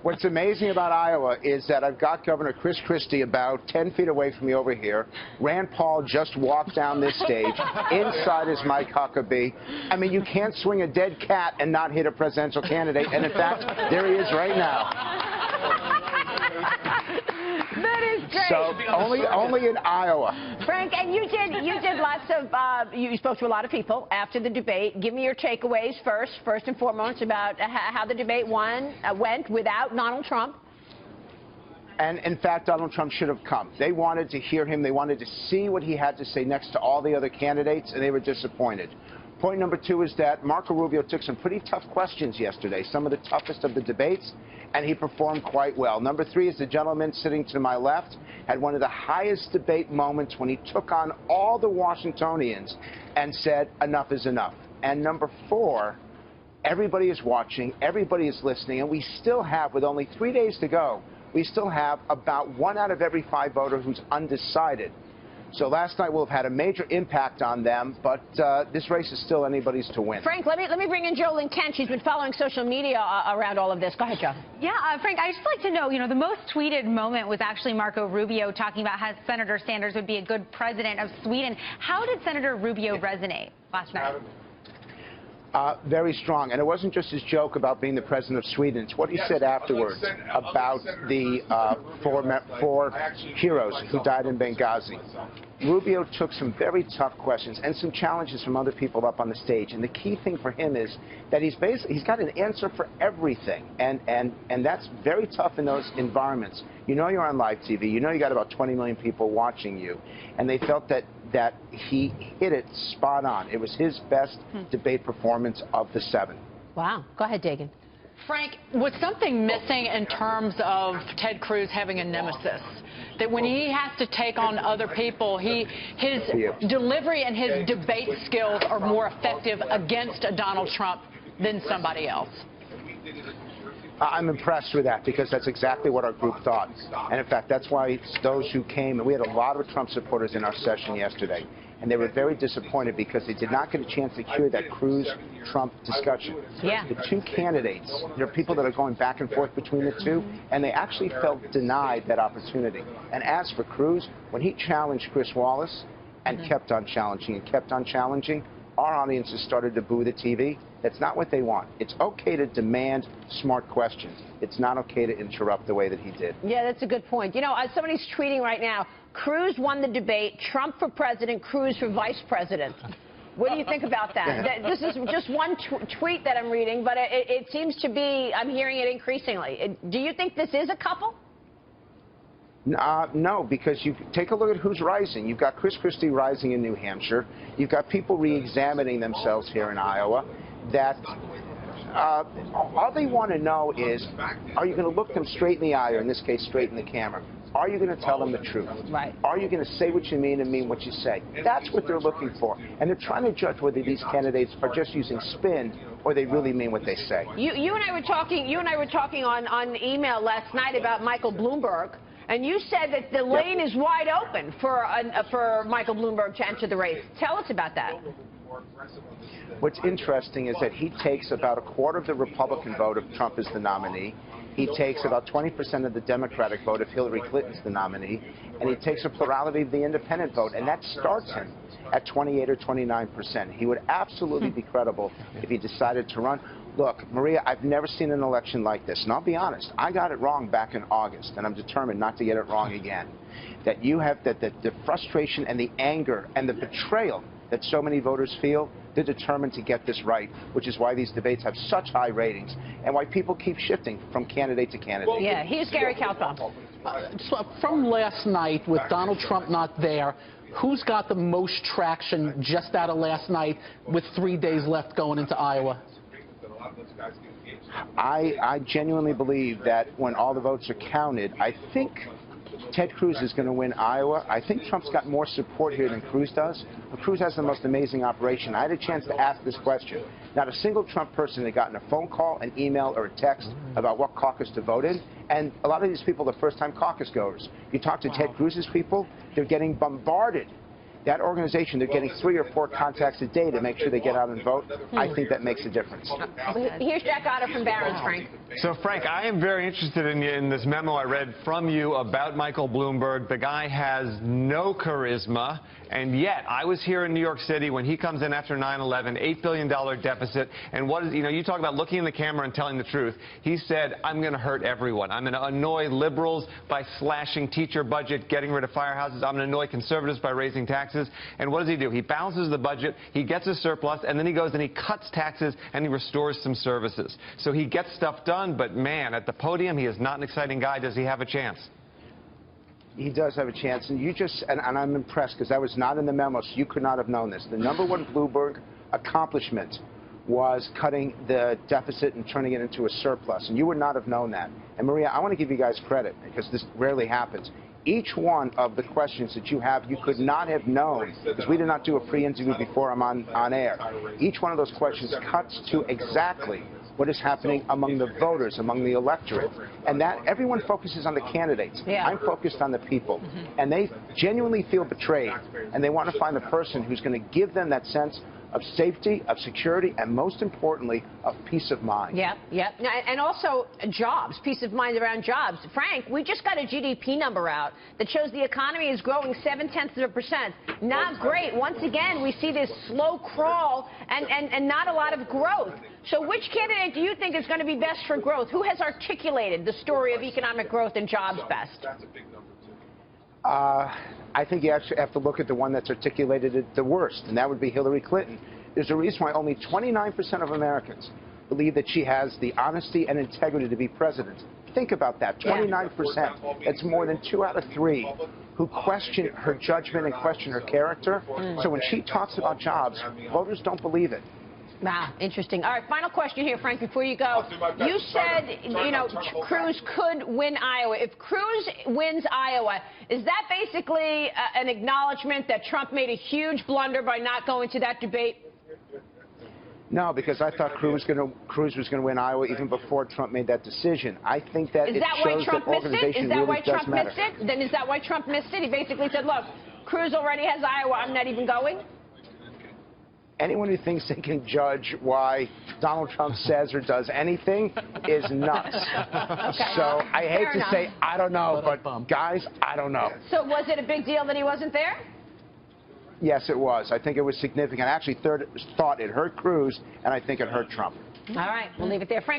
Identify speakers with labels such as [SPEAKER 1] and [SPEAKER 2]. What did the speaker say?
[SPEAKER 1] What's amazing about Iowa is that I've got Governor Chris Christie about 10 feet away from me over here. Rand Paul just walked down this stage. Inside is Mike Huckabee. I mean, you can't swing a dead cat and not hit a presidential candidate. And in fact, there he is right now.
[SPEAKER 2] That is great.
[SPEAKER 1] So only in Iowa.
[SPEAKER 2] Frank, and you did lots of, you spoke to a lot of people after the debate. Give me your takeaways first and foremost about how the debate went without Donald Trump.
[SPEAKER 1] And in fact, Donald Trump should have come. They wanted to hear him. They wanted to see what he had to say next to all the other candidates, and they were disappointed. Point number two is that Marco Rubio took some pretty tough questions yesterday, some of the toughest of the debates, and he performed quite well. Number three is the gentleman sitting to my left had one of the highest debate moments when he took on all the Washingtonians and said, enough is enough. And number four, everybody is watching, everybody is listening, and we still have, with only 3 days to go, we still have about 1 out of every 5 voters who's undecided. So last night will have had a major impact on them, but this race is still anybody's to win.
[SPEAKER 2] Frank, let me bring in Jolyn Kent. She's been following social media around all of this. Go ahead, Jo.
[SPEAKER 3] Yeah, Frank, I'd just like to know, the most tweeted moment was actually Marco Rubio talking about how Senator Sanders would be a good president of Sweden. How did Senator Rubio resonate last night?
[SPEAKER 1] Very strong. And it wasn't just his joke about being the president of Sweden. It's what he said afterwards about the four heroes who died in Benghazi. Rubio took some very tough questions and some challenges from other people up on the stage. And the key thing for him is that he's got an answer for everything. And that's very tough in those environments. You know you're on live TV. You know you got about 20 million people watching you. And they felt that he hit it spot on. It was his best debate performance of the 7.
[SPEAKER 2] Wow. Go ahead, Dagan.
[SPEAKER 4] Frank, was something missing in terms of Ted Cruz having a nemesis? That when he has to take on other people, his delivery and his debate skills are more effective against Donald Trump than somebody else?
[SPEAKER 1] I'm impressed with that because that's exactly what our group thought. And in fact, that's why those who came, and we had a lot of Trump supporters in our session yesterday, and they were very disappointed because they did not get a chance to hear that Cruz-Trump discussion.
[SPEAKER 2] Yeah.
[SPEAKER 1] The two candidates, there are people that are going back and forth between the two, and they actually felt denied that opportunity. And as for Cruz, when he challenged Chris Wallace and kept on challenging, our audiences started to boo the TV. That's not what they want. It's okay to demand smart questions. It's not okay to interrupt the way that he did.
[SPEAKER 2] Yeah, that's a good point. Somebody's tweeting right now, Cruz won the debate, Trump for president, Cruz for vice president. What do you think about that? This is just one tweet that I'm reading, but it seems to be, I'm hearing it increasingly. Do you think this is a couple?
[SPEAKER 1] No, because you take a look at who's rising. You've got Chris Christie rising in New Hampshire. You've got people re-examining themselves here in Iowa. That all they want to know is, are you going to look them straight in the eye, or in this case, straight in the camera? Are you going to tell them the truth?
[SPEAKER 2] Right.
[SPEAKER 1] Are you going to say what you mean and mean what you say? That's what they're looking for. And they're trying to judge whether these candidates are just using spin or they really mean what they say.
[SPEAKER 2] You and I were talking on email last night about Michael Bloomberg. And you said that the lane is wide open for Michael Bloomberg to enter the race. Tell us about that.
[SPEAKER 1] What's interesting is that he takes about a quarter of the Republican vote if Trump is the nominee. He takes about 20% of the Democratic vote if Hillary Clinton's the nominee. And he takes a plurality of the independent vote. And that starts him at 28 or 29%. He would absolutely be credible if he decided to run. Look, Maria, I've never seen an election like this. And I'll be honest, I got it wrong back in August, and I'm determined not to get it wrong again. That you have the frustration and the anger and the betrayal that so many voters feel, they're determined to get this right, which is why these debates have such high ratings and why people keep shifting from candidate to candidate.
[SPEAKER 2] Yeah, here's Gary Kaltbaum.
[SPEAKER 5] So from last night, with Donald Trump not there, who's got the most traction just out of last night with 3 days left going into Iowa?
[SPEAKER 1] I genuinely believe that when all the votes are counted, I think Ted Cruz is going to win Iowa. I think Trump's got more support here than Cruz does. But Cruz has the most amazing operation. I had a chance to ask this question. Not a single Trump person had gotten a phone call, an email, or a text about what caucus to vote in. And a lot of these people are first-time caucus goers. You talk to Ted Cruz's people, they're getting bombarded that organization, they're getting 3 or 4 contacts a day to make sure they get out and vote. I think that makes a difference.
[SPEAKER 2] Here's Jack Otter from Barron's, Frank.
[SPEAKER 6] So, Frank, I am very interested in this memo I read from you about Michael Bloomberg. The guy has no charisma, and yet I was here in New York City when he comes in after 9/11, $8 billion deficit, and what is, you talk about looking in the camera and telling the truth. He said, I'm going to hurt everyone. I'm going to annoy liberals by slashing teacher budget, getting rid of firehouses. I'm going to annoy conservatives by raising taxes. And what does he do? He balances the budget, he gets a surplus, and then he goes and he cuts taxes and he restores some services. So he gets stuff done, but man, at the podium, he is not an exciting guy. Does he have a chance?
[SPEAKER 1] He does have a chance, and and I'm impressed because that was not in the memo, so you could not have known this. The #1 Bloomberg accomplishment was cutting the deficit and turning it into a surplus, and you would not have known that. And Maria, I want to give you guys credit because this rarely happens. Each one of the questions that you have, you could not have known because we did not do a pre-interview before I'm on air. Each one of those questions cuts to exactly what is happening among the voters, among the electorate. And that everyone focuses on the candidates.
[SPEAKER 2] Yeah.
[SPEAKER 1] I'm focused on the people. And they genuinely feel betrayed. And they want to find the person who's going to give them that sense of safety, of security, and most importantly, of peace of mind.
[SPEAKER 2] Yep. And also jobs, peace of mind around jobs. Frank, we just got a GDP number out that shows the economy is growing 0.7%. Not great. Once again, we see this slow crawl and not a lot of growth. So which candidate do you think is going to be best for growth? Who has articulated the story of economic growth and jobs best?
[SPEAKER 1] I think you actually have to look at the one that's articulated it the worst, and that would be Hillary Clinton. There's a reason why only 29% of Americans believe that she has the honesty and integrity to be president. Think about that, 29%. That's more than 2 out of 3 who question her judgment and question her character. So when she talks about jobs, voters don't believe it.
[SPEAKER 2] Wow, interesting. All right, final question here, Frank, before you go. You said, Cruz could win Iowa. If Cruz wins Iowa, is that basically an acknowledgement that Trump made a huge blunder by not going to that debate?
[SPEAKER 1] No, because I thought Cruz was going to win Iowa even before Trump made that decision. I think that it shows that organization really does matter.
[SPEAKER 2] Then is that why Trump missed it? He basically said, look, Cruz already has Iowa. I'm not even going?
[SPEAKER 1] Anyone who thinks they can judge why Donald Trump says or does anything is nuts.
[SPEAKER 2] Okay.
[SPEAKER 1] So I hate to say I don't know, but guys, I don't know.
[SPEAKER 2] So was it a big deal that he wasn't there?
[SPEAKER 1] Yes, it was. I think it was significant. I actually thought it hurt Cruz, and I think it hurt Trump.
[SPEAKER 2] All right, we'll leave it there. Frank.